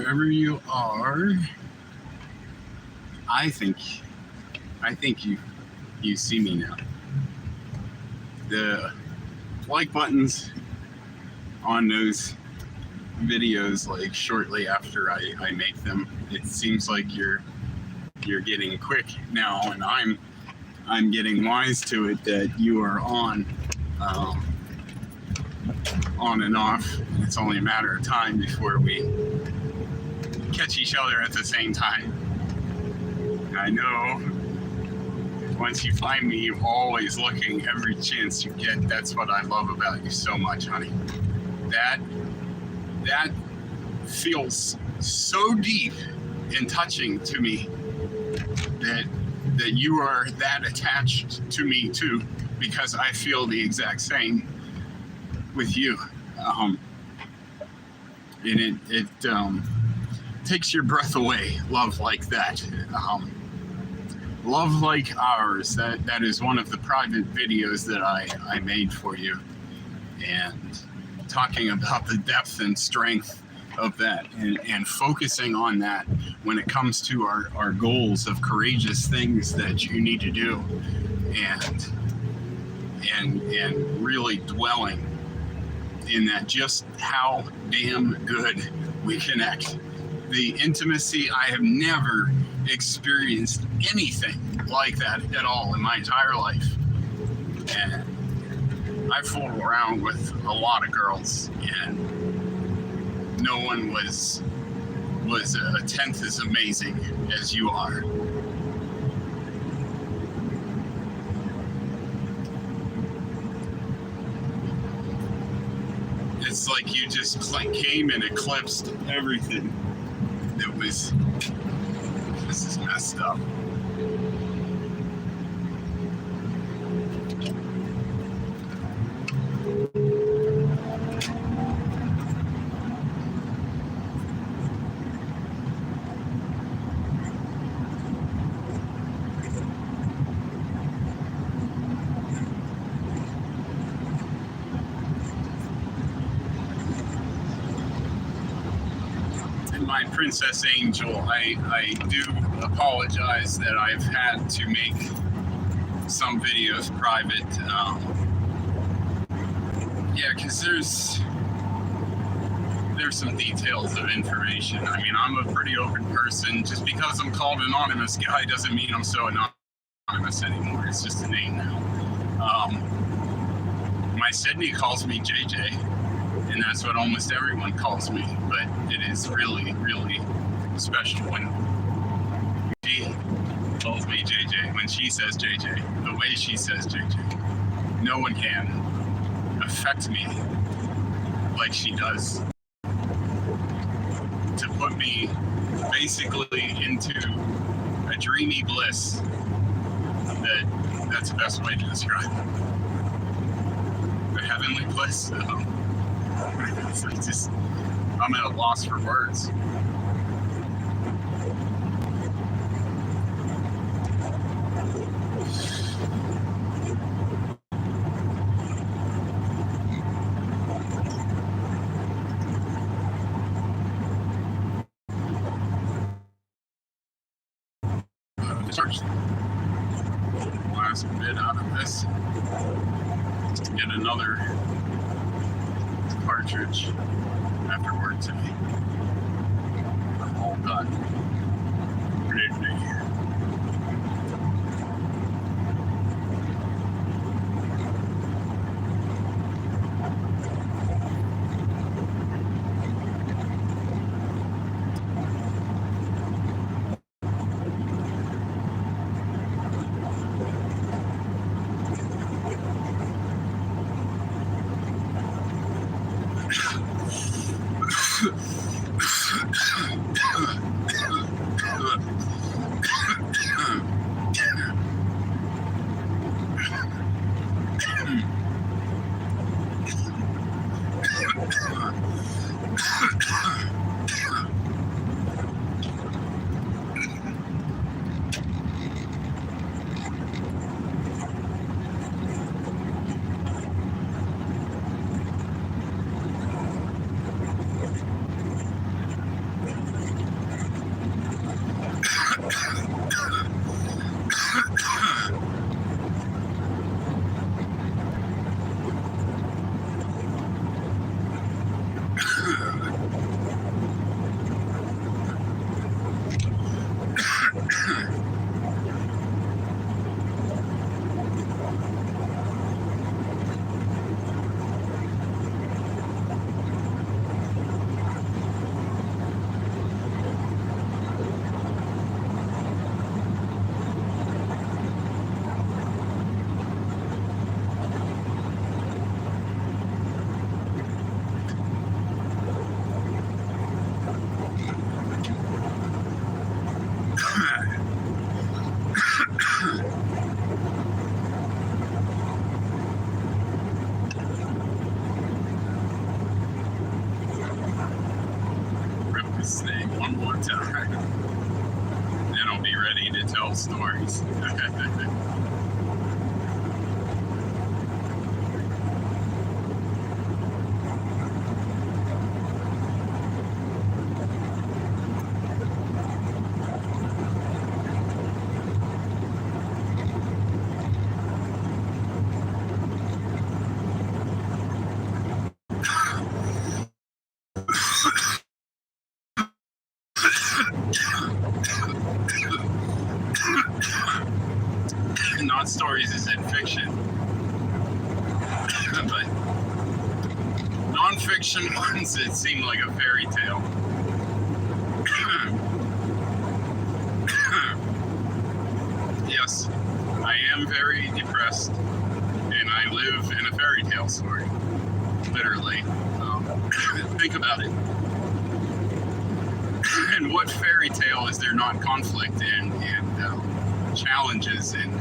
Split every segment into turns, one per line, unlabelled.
wherever you are, I think you see me now. The like buttons on those videos, like shortly after I make them, it seems like you're getting quick now, and I'm getting wise to it that you are on and off. It's only a matter of time before we catch each other at the same time. I know once you find me, you're always looking every chance you get. That's what I love about you so much, honey. That feels so deep and touching to me that you are that attached to me too, because I feel the exact same with you. And it takes your breath away, love like that. Love like ours, that is one of the private videos that I made for you, and talking about the depth and strength of that, and focusing on that when it comes to our goals of courageous things that you need to do, and really dwelling in that, just how damn good we connect. The intimacy, I have never experienced anything like that at all in my entire life. And I fooled around with a lot of girls, and no one was a tenth as amazing as you are. It's like you just came and eclipsed everything that was. This is messed up. My princess angel, I do apologize that I've had to make some videos private. Yeah, because there's some details of information. I mean, I'm a pretty open person. Just because I'm called Anonymous Guy doesn't mean I'm so anonymous anymore. It's just a name now. My Sydney calls me JJ. And that's what almost everyone calls me, but it is really, really special when she calls me JJ, when she says JJ, the way she says JJ. No one can affect me like she does. To put me basically into a dreamy bliss, that's the best way to describe it. The heavenly bliss. It's just, I'm at a loss for words. Charge the last bit out of this to get another cartridge after work today. I'm all done. Ready to be here. tale stories. Not stories is in fiction, but non-fiction ones, it seemed like a fairy tale. Yes, I am very depressed, and I live in a fairy tale story, literally. Think about it. And what fairy tale is there not conflict and challenges and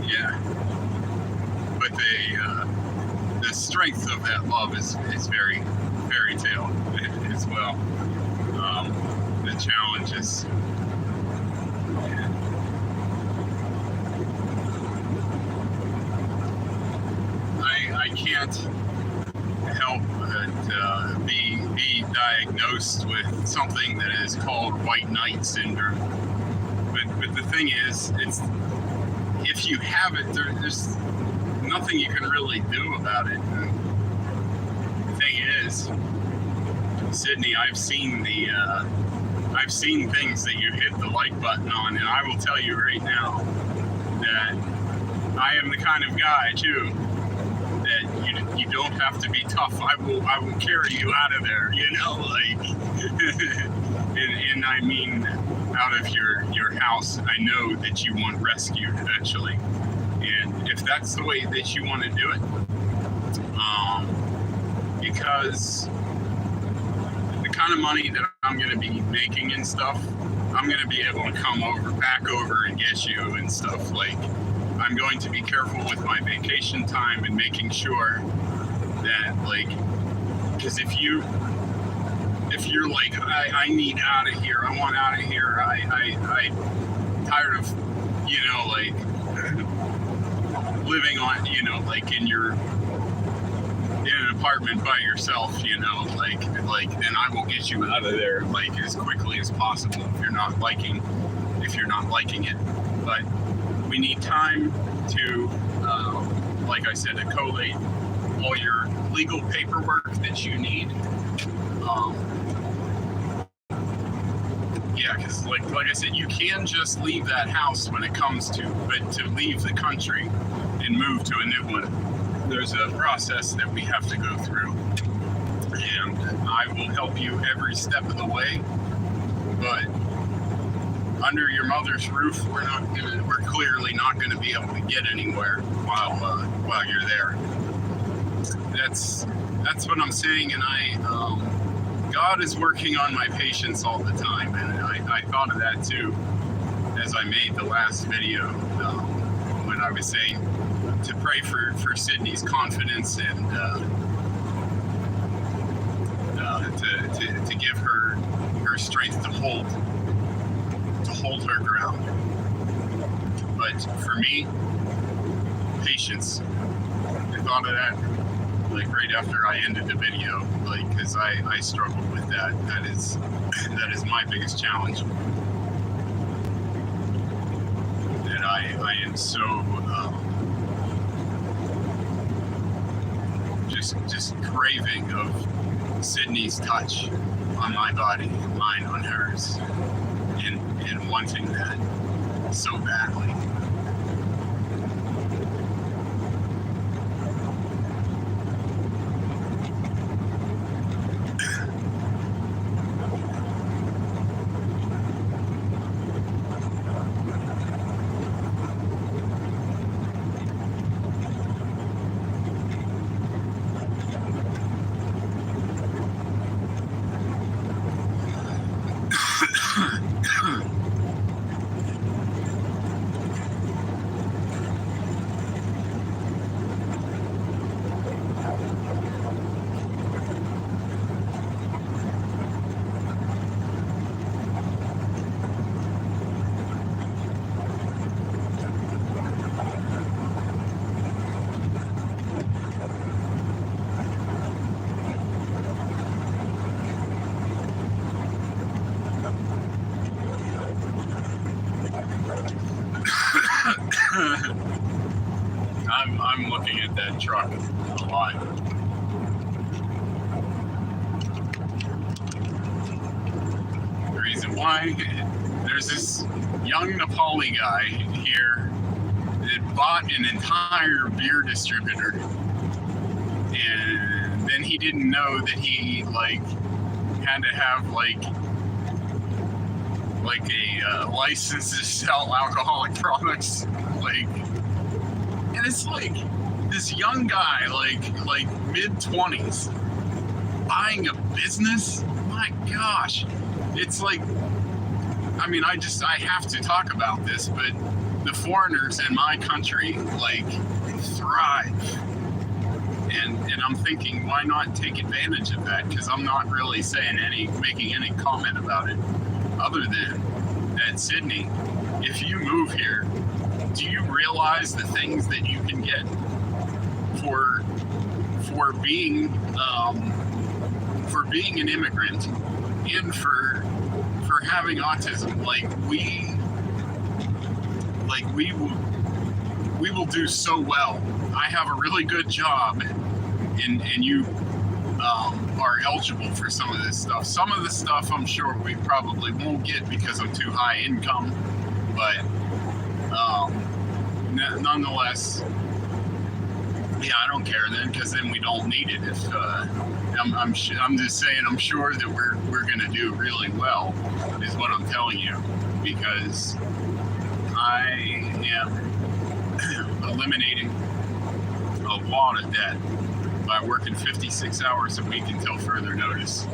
yeah, but the strength of that love is very fairy tale as well. The challenges. I can't help but be diagnosed with something that is called white knight syndrome. But the thing is, it's if you have it, there's nothing you can really do about it. And the thing is, Sydney, I've seen things that you hit the like button on, and I will tell you right now that I am the kind of guy too that you don't have to be tough. I will carry you out of there, like and I mean out of your house. I know that you want rescued eventually, and if that's the way that you want to do it, because the kind of money that I'm going to be making and stuff, I'm going to be able to come back over and get you and stuff. Like, I'm going to be careful with my vacation time and making sure that, like, because if you're like, I need out of here, I want out of here, I tired of, like living on, like in an apartment by yourself, like then I will get you out of there like as quickly as possible if you're not liking it. But we need time to, like I said, to collate all your legal paperwork that you need. Yeah, because like I said, you can just leave that house when it comes to, but to leave the country and move to a new one, there's a process that we have to go through. And I will help you every step of the way, but under your mother's roof, we're clearly not gonna be able to get anywhere while you're there. That's what I'm saying, and God is working on my patience all the time, and I thought of that too as I made the last video when I was saying to pray for Sydney's confidence and to give her strength to hold her ground. But for me, patience. I thought of that like right after I ended the video, like, because I struggled with that. That is my biggest challenge. That I am so just craving of Sydney's touch on my body, mine on hers, and wanting that so badly. I'm looking at that truck a lot. The reason why, there's this young Nepali guy here that bought an entire beer distributor, and then he didn't know that he had to have a license to sell alcoholic products, and it's this young guy, mid-20s, buying a business. My gosh, it's I have to talk about this, but the foreigners in my country thrive, and I'm thinking, why not take advantage of that? Because I'm not really making any comment about it, other than that Sydney, if you move here, do you realize the things that you can get for being an immigrant and for having autism? We will do so well. I have a really good job, and you are eligible for some of this stuff. Some of the stuff I'm sure we probably won't get because I'm too high income, but nonetheless, yeah, I don't care then, because then we don't need it. If I'm just saying, I'm sure that we're gonna do really well, is what I'm telling you, because I am eliminating a lot of debt by working 56 hours a week until further notice.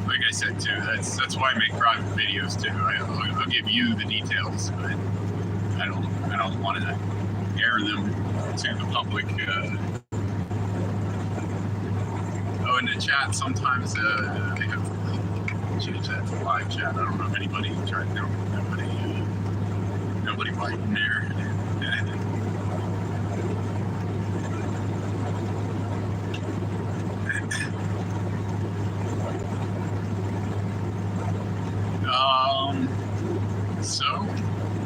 Like I said too, that's why I make private videos too. I'll give you the details, but I don't want to air them to the public. In the chat sometimes they have change that to live chat. I don't know if anybody tried. Nobody biting there. So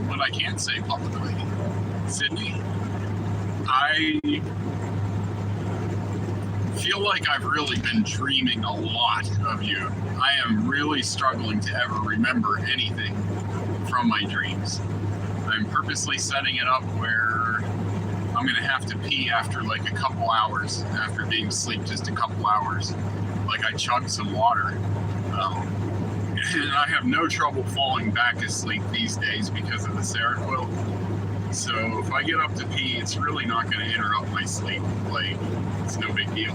what I can say publicly, Sydney, I feel like I've really been dreaming a lot of you. I am really struggling to ever remember anything from my dreams. I'm purposely setting it up where I'm going to have to pee after a couple hours, after being asleep just a couple hours. I chugged some water. And I have no trouble falling back asleep these days because of the Seroquel. So if I get up to pee, it's really not going to interrupt my sleep. It's no big deal.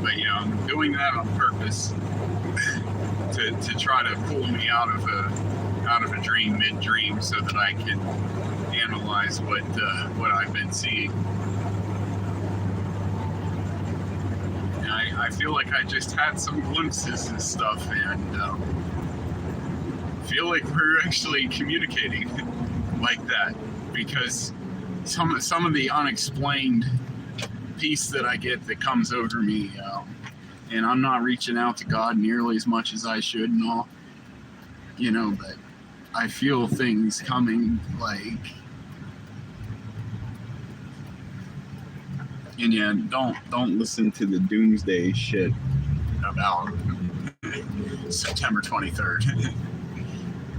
But yeah, I'm doing that on purpose to try to pull me out of a dream mid-dream, so that I can analyze what I've been seeing. And I feel like I just had some glimpses and stuff, and feel like we're actually communicating like that, because some of the unexplained peace that I get that comes over me, and I'm not reaching out to God nearly as much as I should and all, but I feel things coming, and yeah, don't listen to the doomsday shit about September 23rd.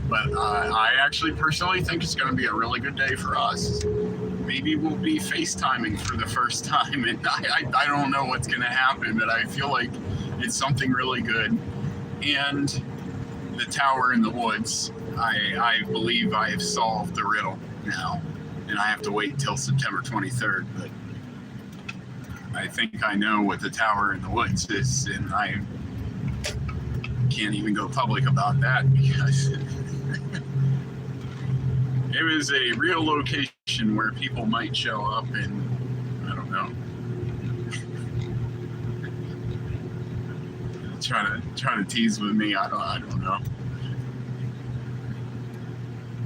But I actually personally think it's going to be a really good day for us. Maybe we'll be FaceTiming for the first time, and I don't know what's going to happen, but I feel like it's something really good. And the tower in the woods, I believe I have solved the riddle now, and I have to wait until September 23rd, but I think I know what the tower in the woods is, and I can't even go public about that because it was a real location where people might show up, and I don't know. Trying to tease with me, I don't know.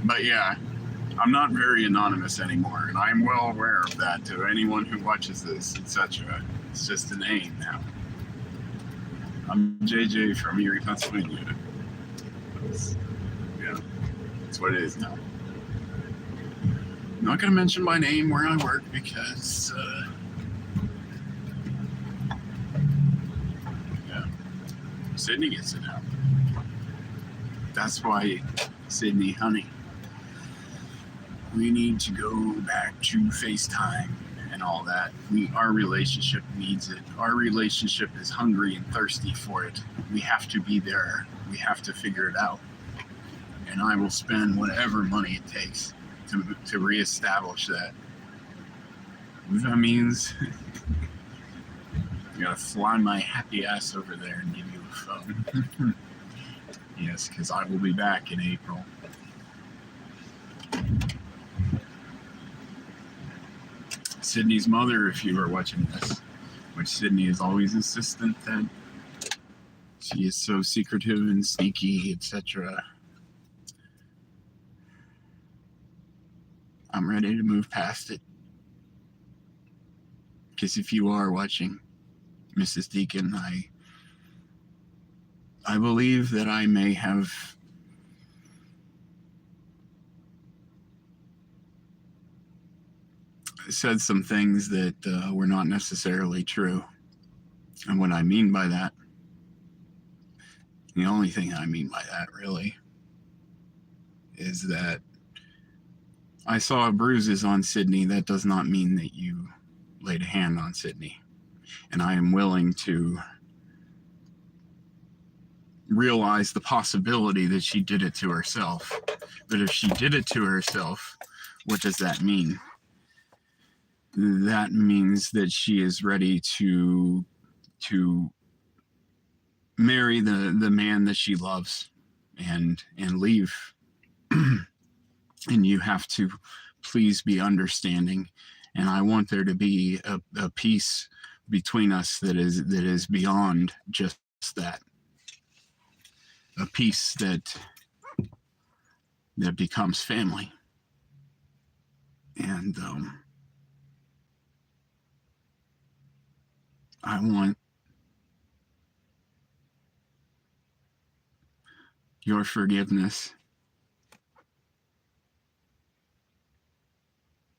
But yeah, I'm not very anonymous anymore, and I'm well aware of that to anyone who watches this, etc. It's just a name now. I'm JJ from Erie, Pennsylvania. Yeah, that's what it is now. I'm not going to mention my name where I work because, yeah, Sydney gets it out. That's why, Sydney, honey, we need to go back to FaceTime and all that. Our relationship needs it. Our relationship is hungry and thirsty for it. We have to be there. We have to figure it out. And I will spend whatever money it takes to reestablish that. If that means I gotta fly my happy ass over there and give you a phone. Yes, because I will be back in April. Sydney's mother, if you are watching this, which Sydney is always insistent that she is so secretive and sneaky, etc. I'm ready to move past it. Because if you are watching, Mrs. Deacon, I believe that I may have said some things that were not necessarily true. And what I mean by that, the only thing I mean by that really, is that I saw bruises on Sydney. That does not mean that you laid a hand on Sydney. And I am willing to realize the possibility that she did it to herself. But if she did it to herself, what does that mean? That means that she is ready to marry the man that she loves and leave. And you have to please be understanding. And I want there to be a peace between us that is beyond just that. A peace that becomes family. And I want your forgiveness.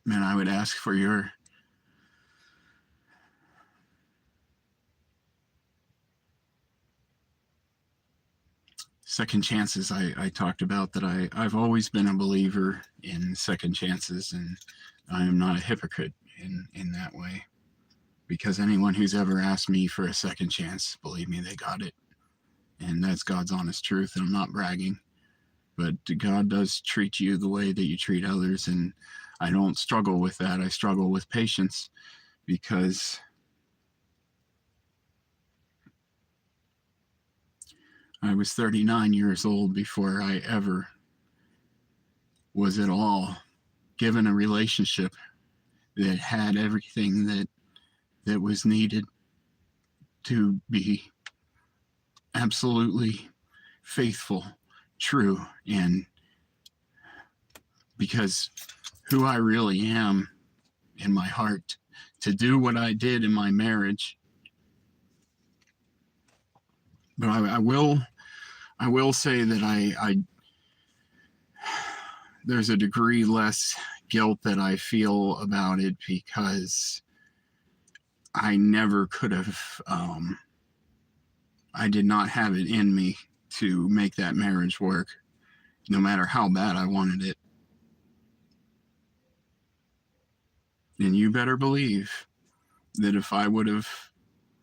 And I would ask for your second chances. I talked about that I've always been a believer in second chances, and I am not a hypocrite in that way. Because anyone who's ever asked me for a second chance, believe me, they got it. And that's God's honest truth, and I'm not bragging. But God does treat you the way that you treat others, and I don't struggle with that. I struggle with patience, because I was 39 years old before I ever was at all given a relationship that had everything that was needed to be absolutely faithful, true, and because who I really am in my heart, to do what I did in my marriage. But I will say that I there's a degree less guilt that I feel about it, because I never could have, I did not have it in me to make that marriage work, no matter how bad I wanted it. And you better believe that if I would have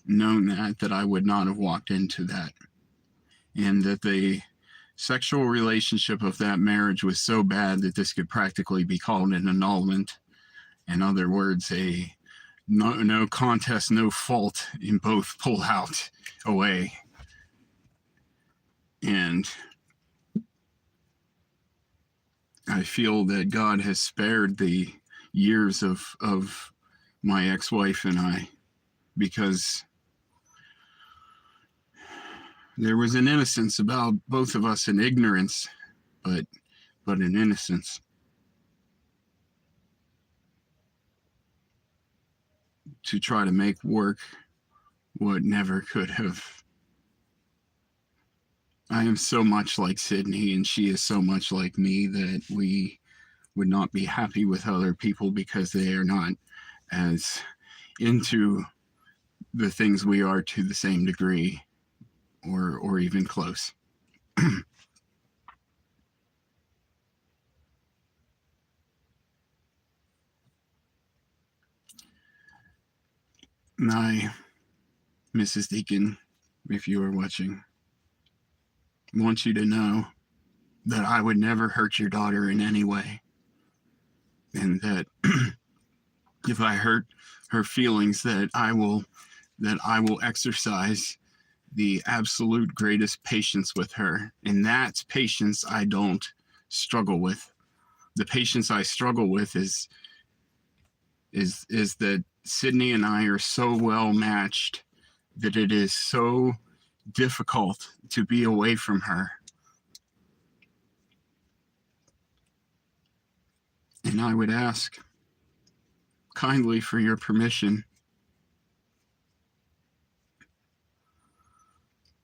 known that I would not have walked into that. And that the sexual relationship of that marriage was so bad that this could practically be called an annulment. In other words, a no contest, no fault in both pull out away. And I feel that God has spared the years of my ex-wife and I, because there was an innocence about both of us, an ignorance, but an innocence to try to make work what never could have I am so much like Sydney, and she is so much like me that we would not be happy with other people because they are not as into the things we are to the same degree or even close. My Mrs. Deacon, if you are watching, want you to know that I would never hurt your daughter in any way, and that if I hurt her feelings, that I will exercise the absolute greatest patience with her, and that's patience I don't struggle with. The patience I struggle with is that Sydney and I are so well matched that it is so difficult to be away from her. And I would ask kindly for your permission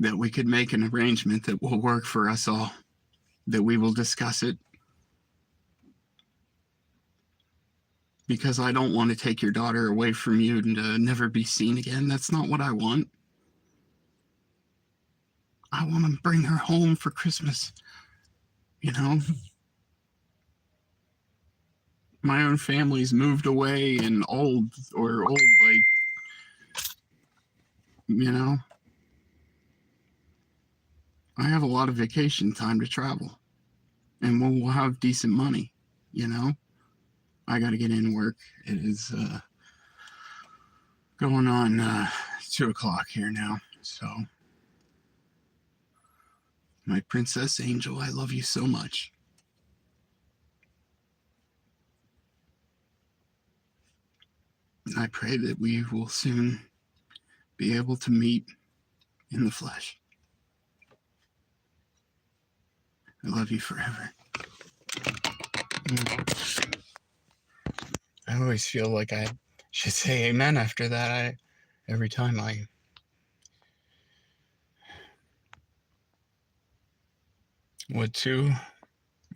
that we could make an arrangement that will work for us all, that we will discuss it. Because I don't want to take your daughter away from you and never be seen again. That's not what I want. I want to bring her home for Christmas. You know, my own family's moved away and old, like, you know, I have a lot of vacation time to travel, and we'll have decent money, you know. I got to get in work. It is going on 2:00 here now. So, my princess angel, I love you so much. And I pray that we will soon be able to meet in the flesh. I love you forever. I always feel like I should say amen after that. Every time I would to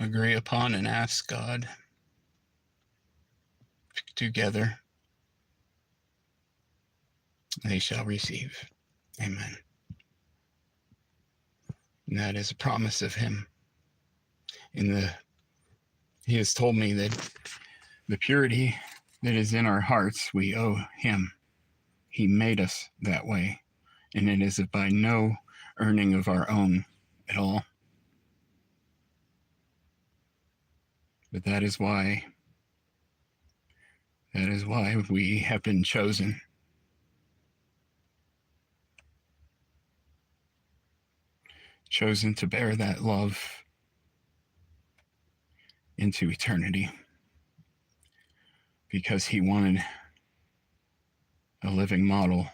agree upon and ask God together, they shall receive. Amen. And that is a promise of Him. He has told me that the purity that is in our hearts, we owe Him. He made us that way, and it is by no earning of our own at all. But that is why we have been chosen. Chosen to bear that love into eternity, because He wanted a living model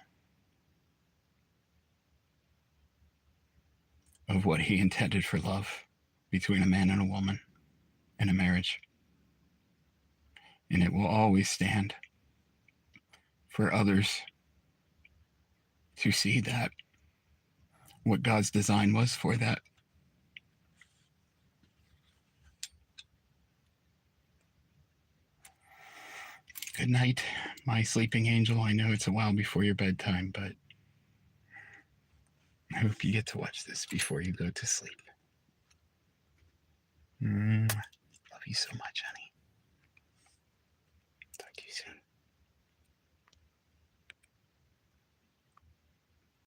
of what He intended for love between a man and a woman in a marriage. And it will always stand for others to see that, what God's design was for that. Good night, my sleeping angel. I know it's a while before your bedtime, but I hope you get to watch this before you go to sleep. Love you so much, honey.